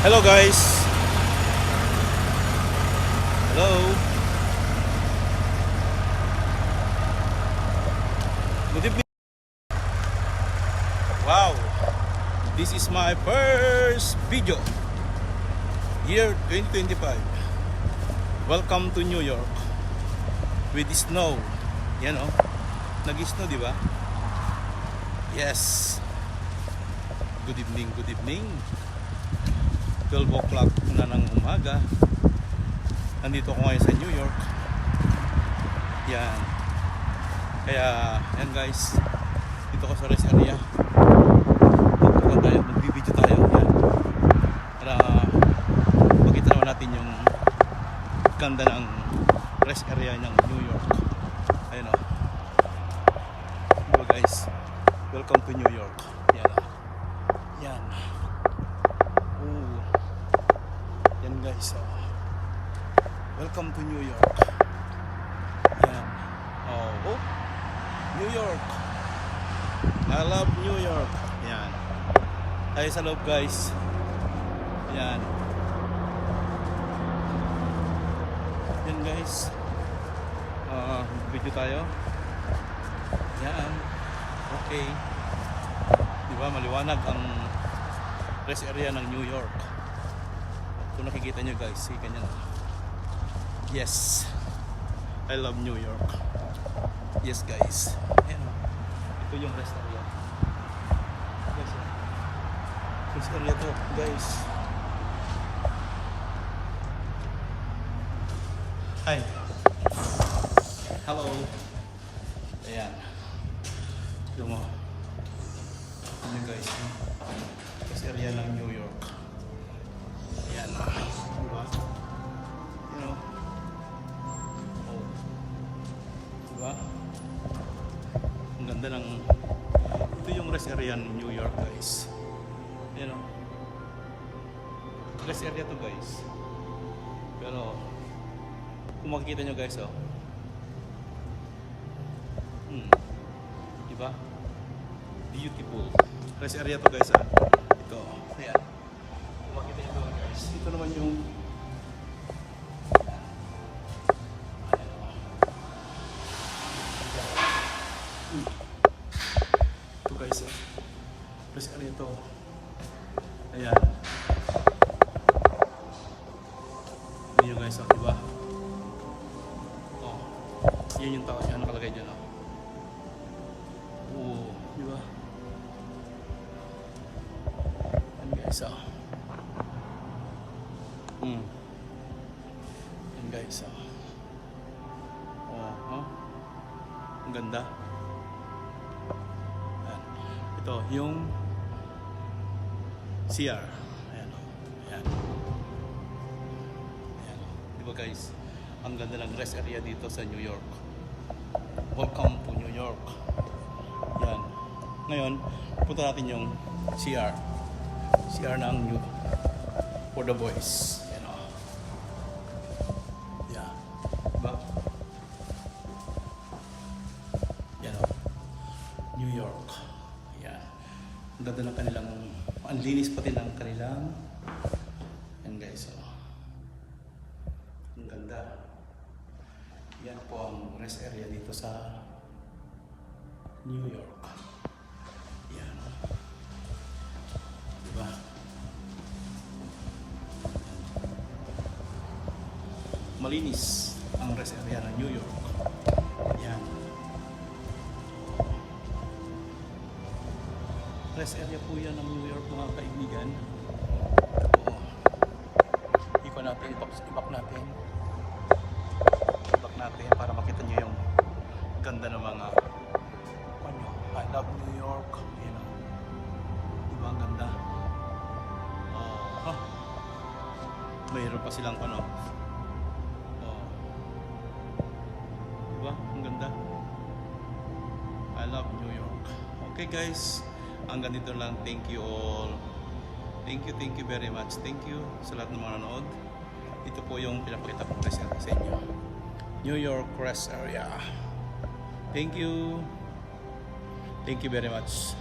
Hello guys. Hello. Good evening. Wow. This is my first video. Year 2025. Welcome to New York. With snow. Yan oh. Nag-snow, di ba? Yes. Good evening, good evening. 12 o'clock na ng umaga. Nandito ako ngayon sa New York. Yan. Kaya, yan guys. Dito ko sa rest area. Magbibideo tayo. Yan. Para makita naman natin yung ganda ng rest area ng New York. Ayun o. Diba guys? Welcome to New York. Yan o. Yan. Ooh. Yan guys, oh. Welcome to New York. Yan. Oh, New York. I love New York. Yan. Tayo sa loob guys. Yan. Yan guys. Video tayo. Yan. Okay. Diba maliwanag ang rest area ng New York. Kung nakikita nyo guys, see kanya na. Yes, I love New York. Yes guys. Ayan, ito yung rest area. Guys, rest area to guys. Hi. Hello. Ayan. Ito mo. Ayan guys, rest area ng New York. Ayan na. Diba? You know? Oh. Diba? Ang ganda ng... Ito yung rest area ng New York guys. You know? Rest area to guys. Pero kung makikita nyo guys, oh. Diba? Beautiful. Rest area to guys, ah. Ito. Ayan. Kung makikita nyo doon guys. Ito naman yung ito guys, ah. Rest area to. Ayan. Ito nyo guys, ah. Diba? Oh. Yan yung tao. Yan nakalagay dyan, ah. Oo. Diba? So, yan guys, ang ganda. Ayan. Ito yung CR. Ayan o. Ayan. Ayan o. Diba guys, ang ganda ng rest area dito sa New York. Welcome to New York. Yan. Ngayon, punta natin yung CR. CR ng New for the boys. Yan o. Yeah. Diba? Yan o. New York. Yan. Ang ganda ng kanilang, ang linis pati ng kanilang. Yan guys o. Ang ganda. Yan po ang rest area dito sa New York. Yan o. Diba? Malinis ang rest area ng New York. Yan. Rest area po yan ng New York mga kaibigan. Oo. Ikot natin, ibak natin. Ibak natin para makita nyo yung ganda ng mga ano, I love New York. You know. Diba ang ganda? Mayroon pa silang ano. Diba? Ang ganda. I love New York. Okay guys, hanggang dito lang. Thank you all. Thank you very much. Thank you sa lahat ng mga nanood. Ito po yung pinapakita kong rest area sa inyo. New York rest area. Thank you very much.